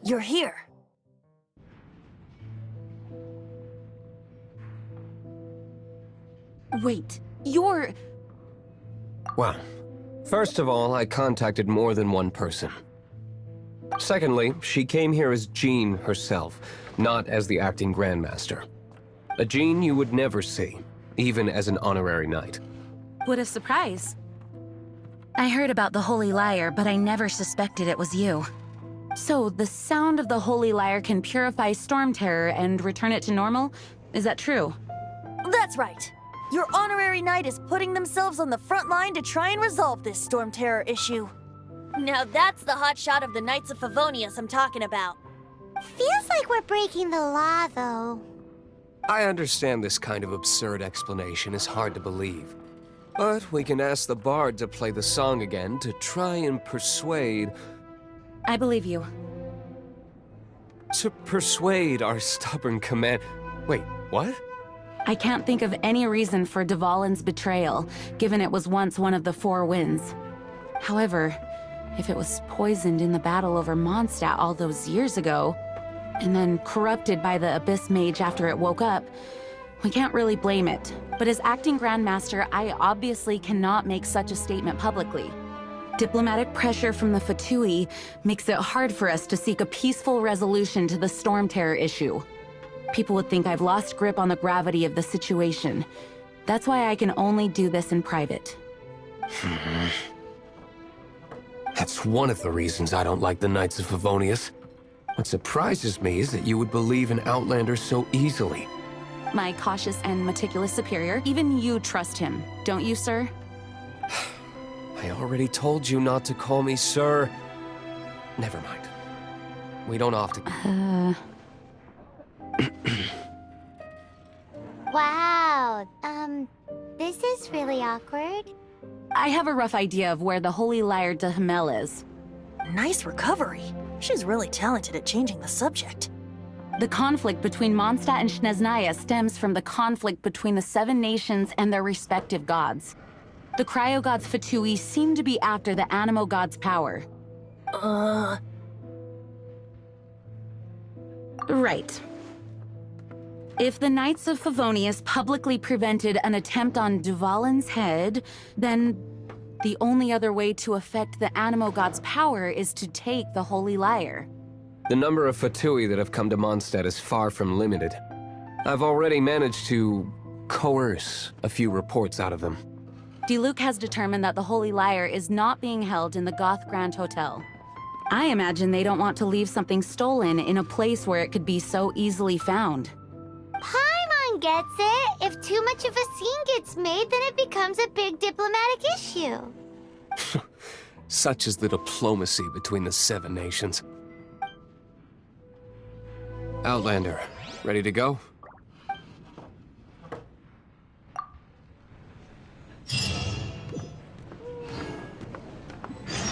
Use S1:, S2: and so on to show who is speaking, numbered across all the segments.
S1: You're here. Wait, you're...
S2: Well, first of all, I contacted more than one person. Secondly, she came here as Jean herself, not as the acting Grandmaster. A Jean you would never see, even as an honorary knight.
S1: What a surprise. I heard about the Holy Lyre, but I never suspected it was you. So, the sound of the Holy Lyre can purify Storm Terror and return it to normal? Is that true?
S3: That's right. Your honorary knight is putting themselves on the front line to try and resolve this Storm Terror issue. Now that's the hotshot of the Knights of Favonius I'm talking about.
S4: Feels like we're breaking the law, though.
S2: I understand this kind of absurd explanation is hard to believe. But we can ask the bard to play the song again to try and persuade...
S1: I believe you.
S2: To persuade our stubborn command... Wait, what?
S1: I can't think of any reason for Dvalin's betrayal, given it was once one of the Four Winds. However, if it was poisoned in the battle over Mondstadt all those years ago, and then corrupted by the Abyss Mage after it woke up, we can't really blame it. But as acting Grandmaster, I obviously cannot make such a statement publicly. Diplomatic pressure from the Fatui makes it hard for us to seek a peaceful resolution to the Storm Terror issue. People would think I've lost grip on the gravity of the situation. That's why I can only do this in private.
S2: That's one of the reasons I don't like the Knights of Favonius. What surprises me is that you would believe in Outlanders so easily.
S1: My cautious and meticulous superior, even you trust him, don't you, sir?
S2: I already told you not to call me sir. Never mind. We don't often...
S4: Wow, this is really awkward.
S1: I have a rough idea of where the Holy Lyre de Himmel is.
S3: Nice recovery. She's really talented at changing the subject.
S1: The conflict between Mondstadt and Snezhnaya stems from the conflict between the Seven Nations and their respective gods. The Cryo-Gods Fatui seem to be after the Animo God's power. Right. If the Knights of Favonius publicly prevented an attempt on Dvalin's head, then the only other way to affect the Animo God's power is to take the Holy Lyre.
S2: The number of Fatui that have come to Mondstadt is far from limited. I've already managed to coerce a few reports out of them.
S1: Diluc has determined that the Holy Lyre is not being held in the Goth Grand Hotel. I imagine they don't want to leave something stolen in a place where it could be so easily found.
S4: Paimon gets it. If too much of a scene gets made, then it becomes a big diplomatic issue.
S2: Such is the diplomacy between the Seven Nations. Outlander, ready to go?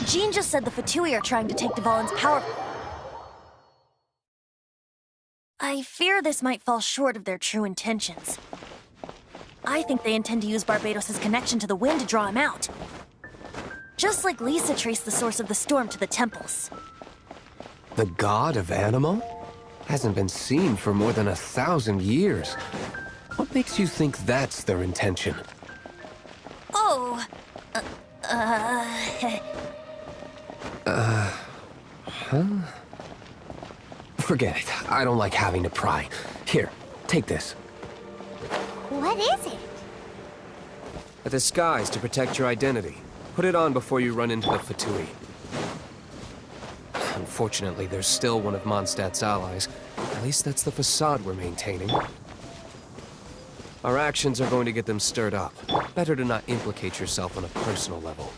S3: Jean just said the Fatui are trying to take Dvalin's power. I fear this might fall short of their true intentions. I think they intend to use Barbados' connection to the wind to draw him out. Just like Lisa traced the source of the storm to the temples.
S2: The god of Animo? Hasn't been seen for more than 1,000 years. What makes you think that's their intention?
S3: Oh,
S2: Forget it. I don't like having to pry. Here, Take this.
S4: What is it?
S2: A disguise to protect your identity. Put it on before you run into the Fatui. Unfortunately, there's still one of Mondstadt's allies. At least that's the facade we're maintaining. Our actions are going to get them stirred up. Better to not implicate yourself on a personal level.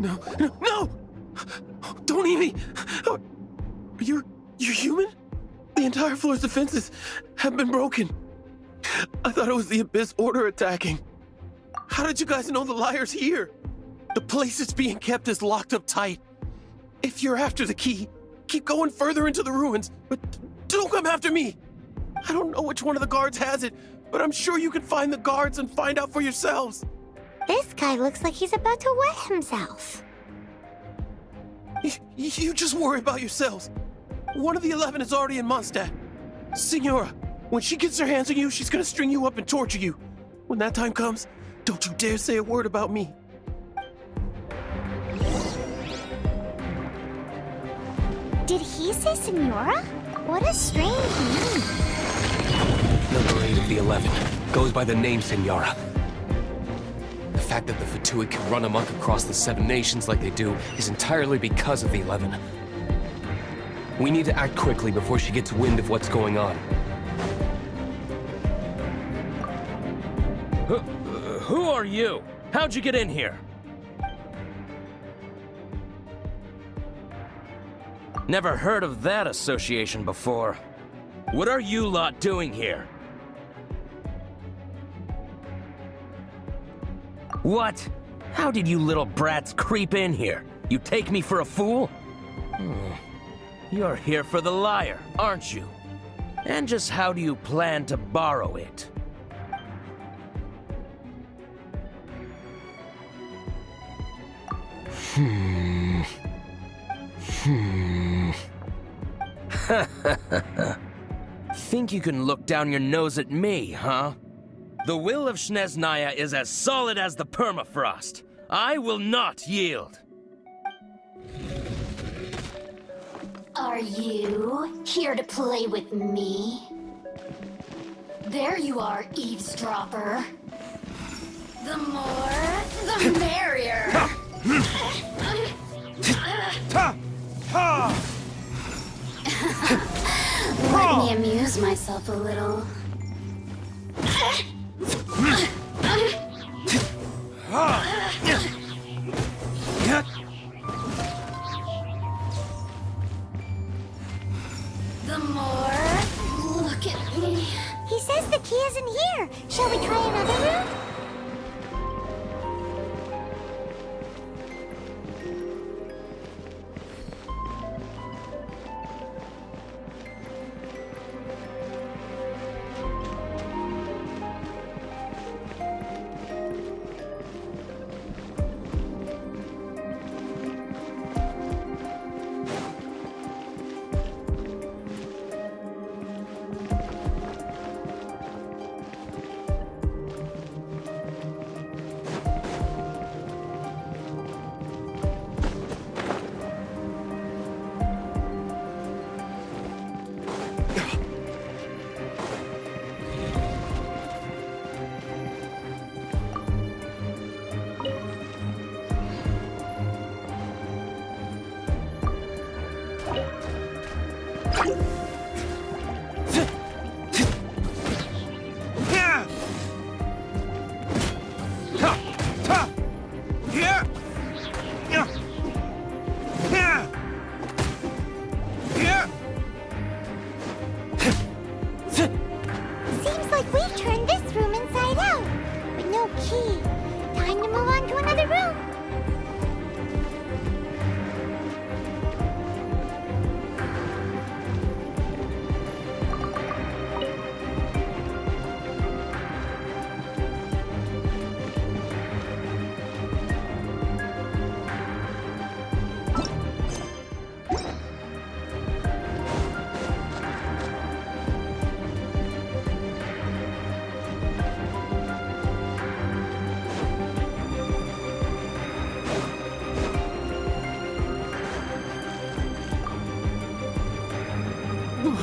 S2: No! Don't eat me! You're human? The entire floor's defenses have been broken. I thought it was the Abyss Order attacking. How did you guys know the Lyre's here? The place it's being kept is locked up tight. If you're after the key, keep going further into the ruins, but don't come after me! I don't know which one of the guards has it, but I'm sure you can find the guards and find out for yourselves.
S4: This guy looks like he's about to wet himself.
S2: You just worry about yourselves. One of the 11 is already in Mondstadt. Signora, when she gets her hands on you, she's gonna string you up and torture you. When that time comes, don't you dare say a word about me.
S4: Did he say Senora? What a strange name.
S2: Number 8 of the 11 goes by the name Senora. The fact that the Fatui can run amok across the 7 nations like they do is entirely because of the 11. We need to act quickly before she gets wind of what's going on.
S5: Who are you? How'd you get in here? Never heard of that association before. What are you lot doing here? What? How did you little brats creep in here? You take me for a fool? You're here for the lyre, aren't you? And just how do you plan to borrow it? Think you can look down your nose at me, huh? The will of Snezhnaya is as solid as the permafrost. I will not yield.
S6: Are you here to play with me? There you are, eavesdropper. The more, the merrier. Let me amuse myself a little. The more, look at me.
S4: He says the key isn't here. Shall we try another room? Seems like we've turned this room inside out, but no key. Time to move on to another room.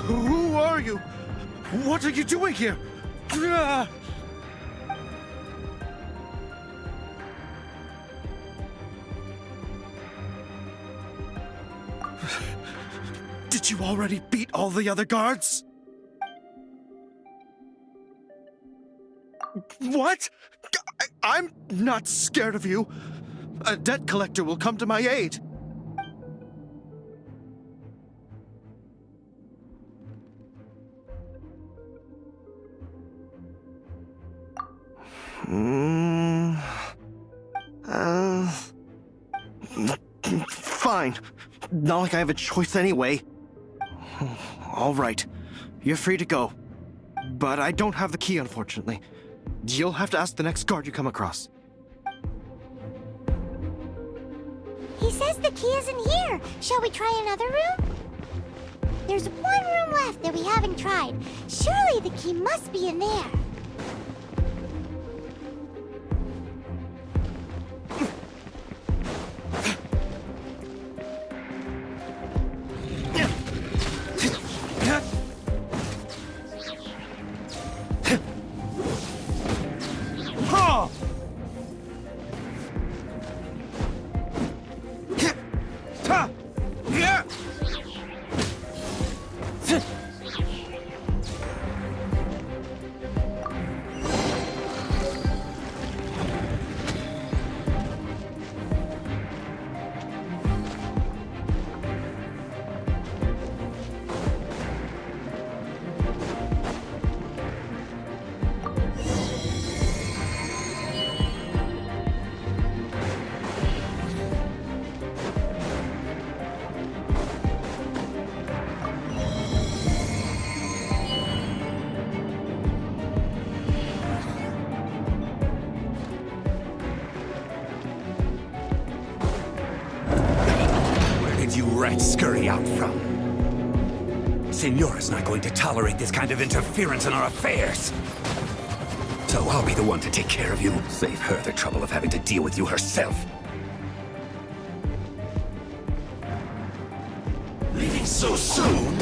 S7: Who are you? What are you doing here? Ah! Did you already beat all the other guards? What? I'm not scared of you. A debt collector will come to my aid. Fine. Not like I have a choice anyway. All right. You're free to go. But I don't have the key, unfortunately. You'll have to ask the next guard you come across.
S4: He says the key isn't here. Shall we try another room? There's one room left that we haven't tried. Surely the key must be in there.
S8: You rats scurry out from? Signora's not going to tolerate this kind of interference in our affairs. So I'll be the one to take care of you. Save her the trouble of having to deal with you herself. Leaving so soon?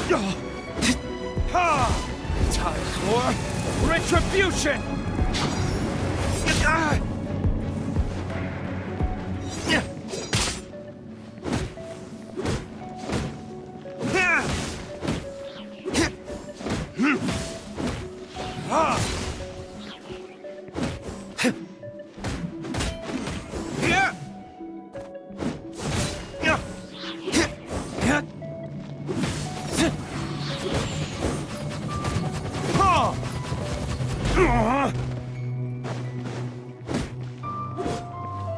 S5: Time for retribution!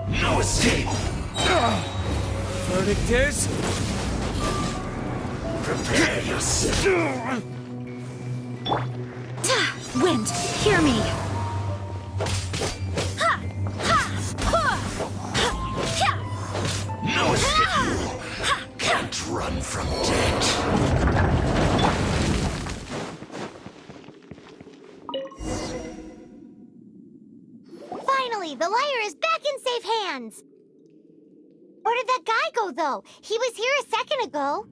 S8: No escape!
S5: Verdict is...
S8: Prepare yourself!
S1: Wind, hear me!
S8: No escape! Can't run from death!
S4: Finally, the lyre is back in safe hands. Where did that guy go, though? He was here a second ago.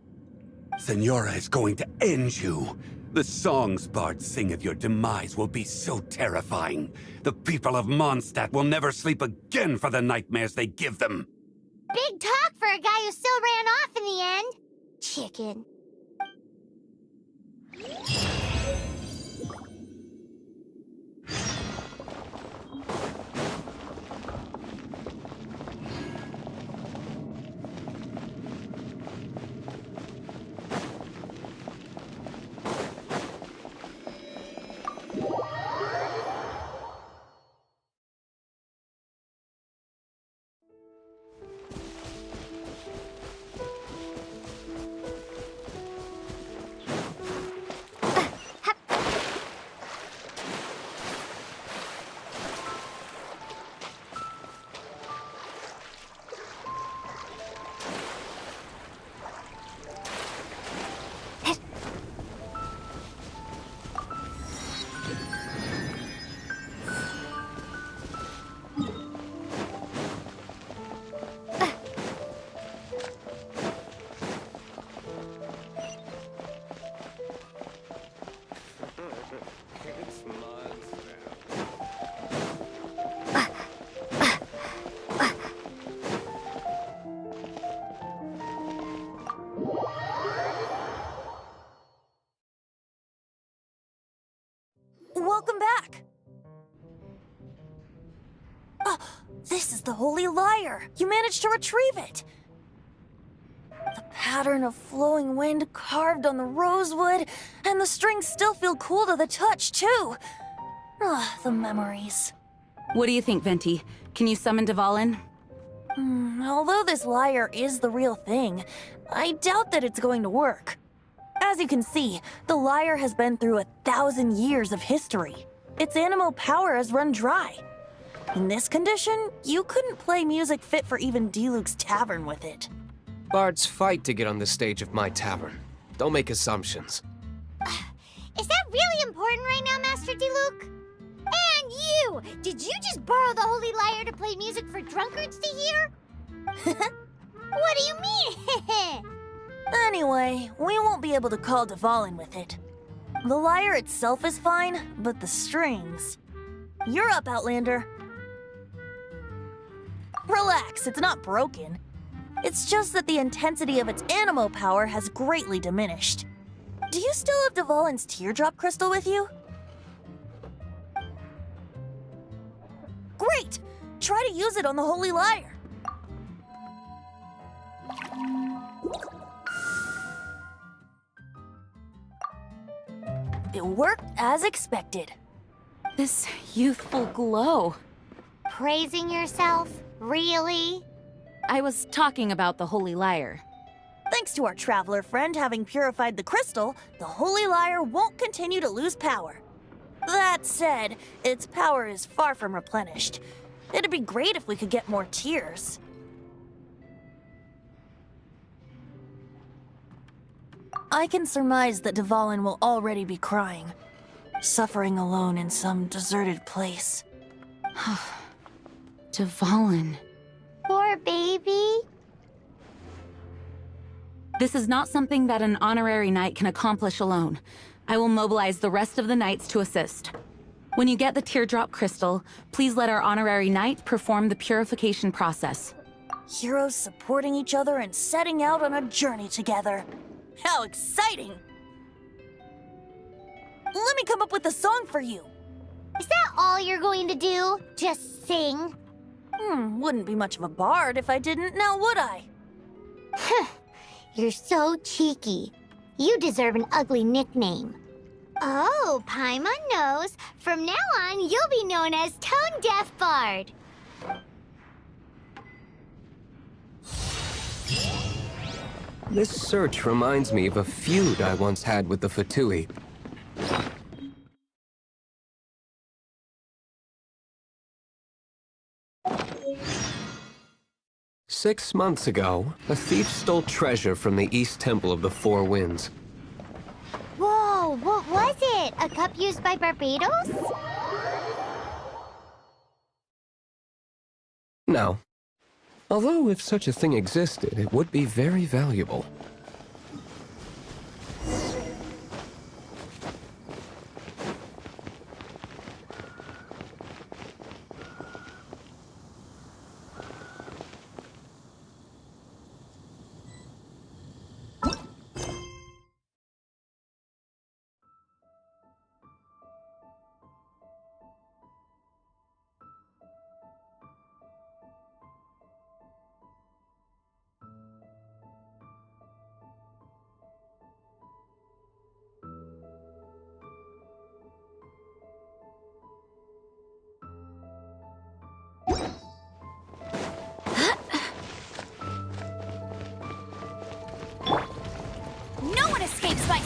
S8: Signora is going to end you. The songs bards sing of your demise will be so terrifying. The people of Mondstadt will never sleep again for the nightmares they give them.
S4: Big talk for a guy who still ran off in the end. Chicken.
S3: Welcome back! This is the Holy Lyre! You managed to retrieve it! The pattern of flowing wind carved on the rosewood, and the strings still feel cool to the touch, too! The memories.
S1: What do you think, Venti? Can you summon Dvalin?
S3: Although this lyre is the real thing, I doubt that it's going to work. As you can see, the lyre has been through 1,000 years of history. Its animo power has run dry. In this condition, you couldn't play music fit for even Diluc's tavern with it.
S2: Bards fight to get on the stage of my tavern. Don't make assumptions.
S4: Is that really important right now, Master Diluc? And you! Did you just borrow the Holy Lyre to play music for drunkards to hear? What do you mean?
S3: Anyway, we won't be able to call Dvalin with it. The lyre itself is fine, but the strings... You're up, Outlander. Relax, it's not broken. It's just that the intensity of its animo power has greatly diminished. Do you still have Dvalin's teardrop crystal with you? Great! Try to use it on the Holy Lyre. It worked as expected.
S1: This youthful glow.
S4: Praising yourself? Really?
S1: I was talking about the Holy Lyre.
S3: Thanks to our traveler friend having purified the crystal, the Holy Lyre won't continue to lose power. That said, its power is far from replenished. It'd be great if we could get more tears. I can surmise that Dvalin will already be crying, suffering alone in some deserted place.
S1: Dvalin.
S4: Poor baby.
S1: This is not something that an honorary knight can accomplish alone. I will mobilize the rest of the knights to assist. When you get the teardrop crystal, please let our honorary knight perform the purification process.
S3: Heroes supporting each other and setting out on a journey together. How exciting! Let me come up with a song for you.
S4: Is that all you're going to do? Just sing?
S3: Wouldn't be much of a bard if I didn't, now would I?
S4: You're so cheeky. You deserve an ugly nickname. Oh, Paimon knows. From now on, you'll be known as Tone Deaf Bard.
S2: This search reminds me of a feud I once had with the Fatui. Six months ago, a thief stole treasure from the East Temple of the Four Winds.
S4: Whoa, what was it? A cup used by Barbados?
S2: No. Although if such a thing existed, it would be very valuable.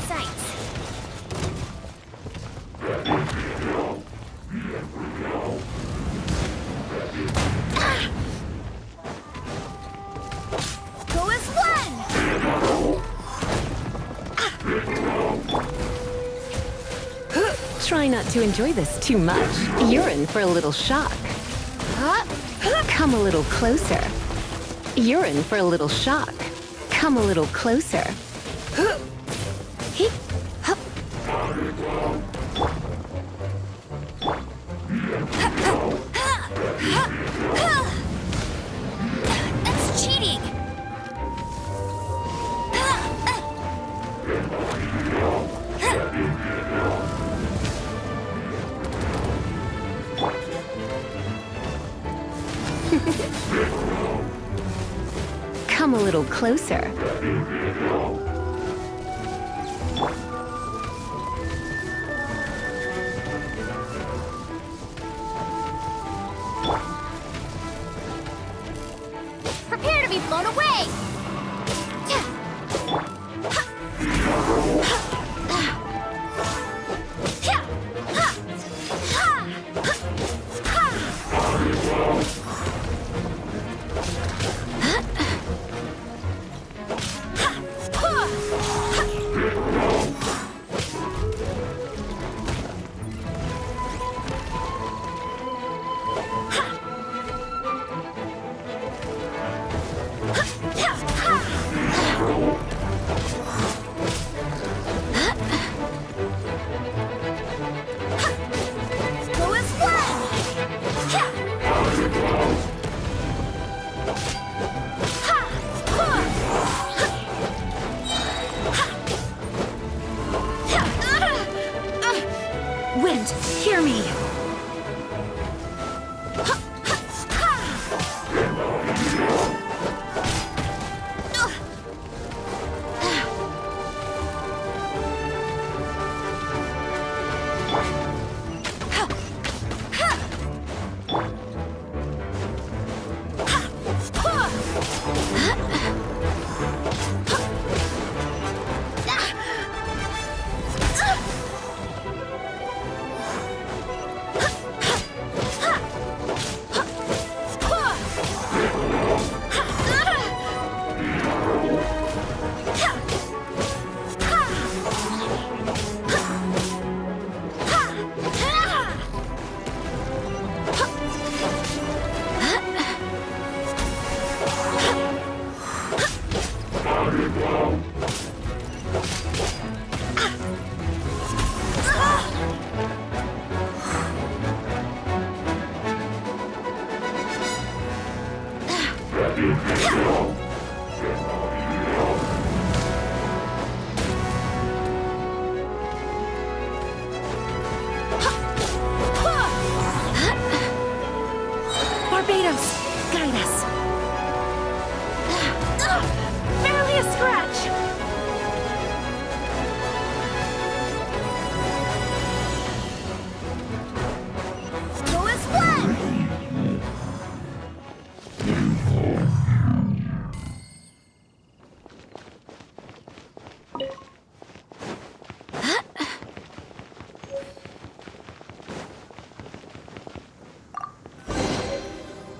S3: sights. Go as one!
S9: Try not to enjoy this too much. You're in for a little shock. Come a little closer. You're in for a little shock. Come a little closer.
S3: That's cheating!
S9: Come a little closer.
S4: Prepare to be blown away!
S3: Go as one!
S1: Wind, hear me!
S9: Barbados, guide us. Barely a scratch.
S3: Go as one!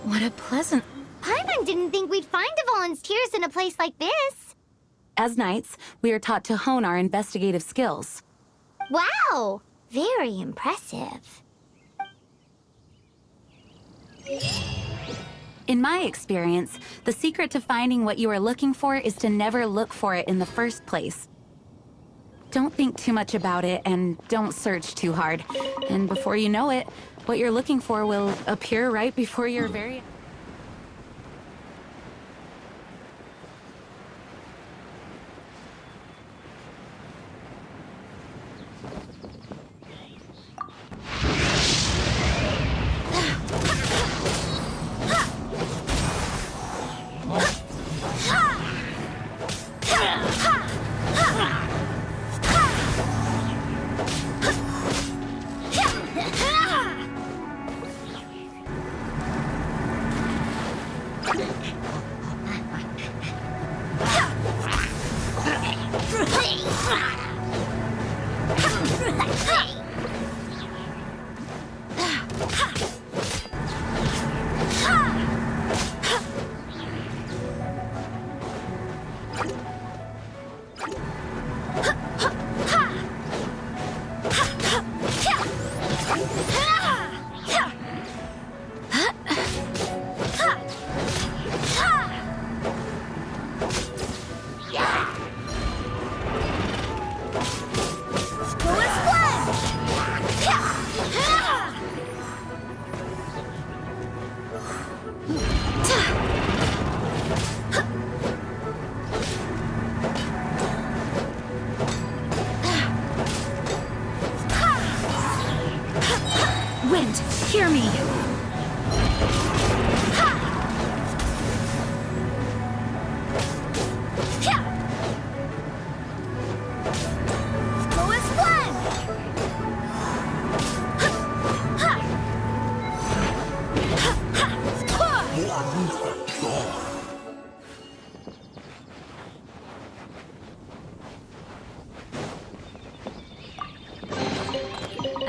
S1: What a pleasant...
S4: Paimon didn't think we'd find the volunteers in a place like this.
S1: As knights, we are taught to hone our investigative skills.
S4: Wow! Very impressive.
S1: In my experience, the secret to finding what you are looking for is to never look for it in the first place. Don't think too much about it and don't search too hard. And before you know it, what you're looking for will appear right before your very...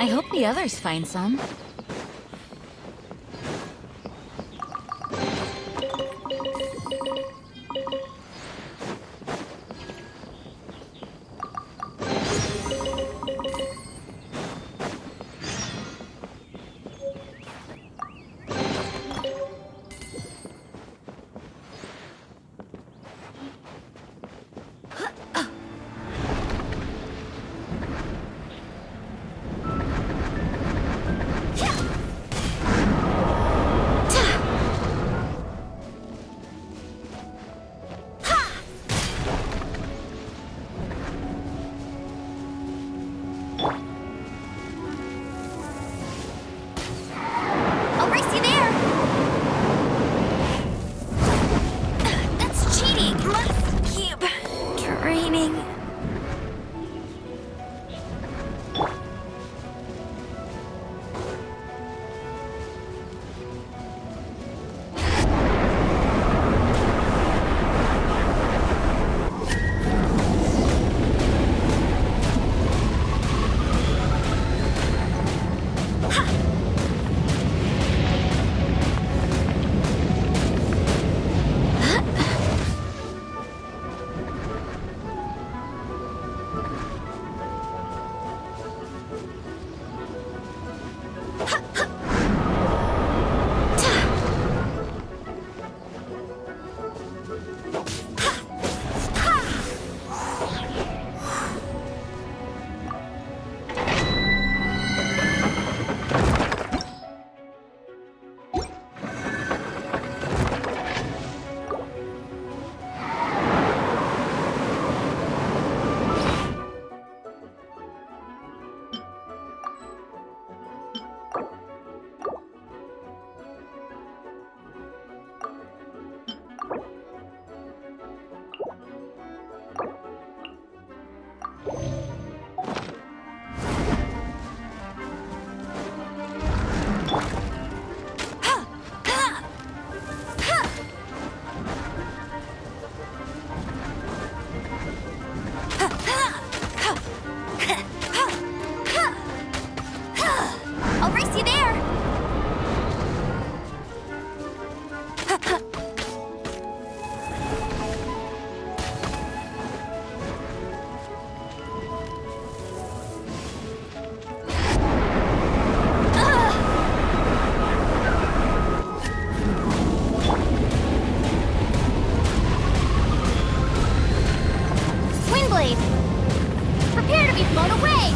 S1: I hope the others find some.
S3: I'll race you there! That's cheating! Must keep training. I'll race you there! Windblade! Prepare to be blown away!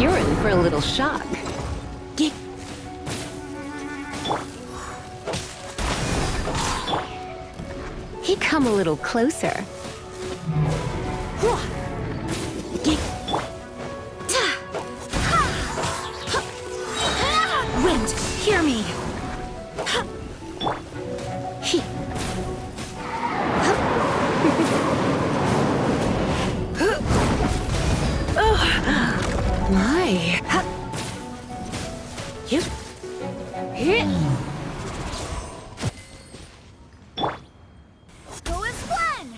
S9: You're in for a little shock. He come a little closer.
S3: Wind, hear me!
S9: My.
S3: Go as one!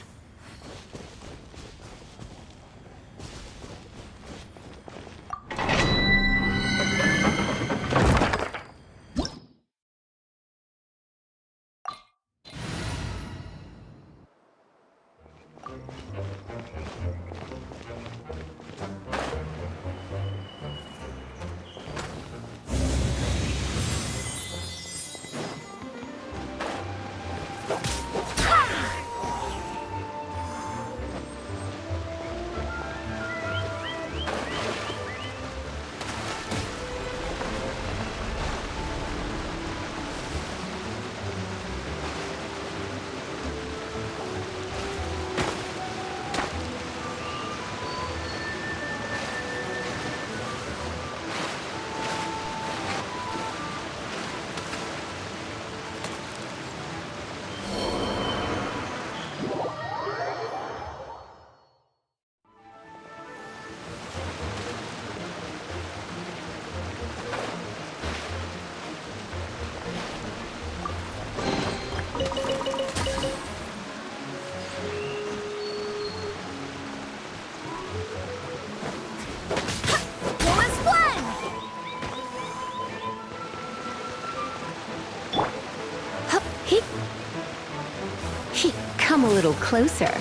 S9: little closer.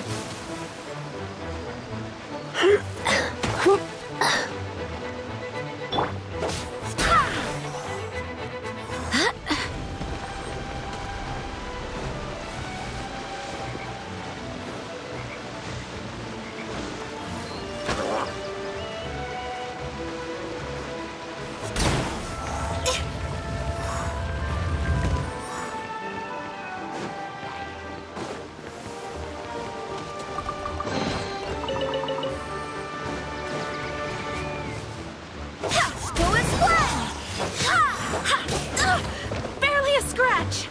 S3: Barely a scratch!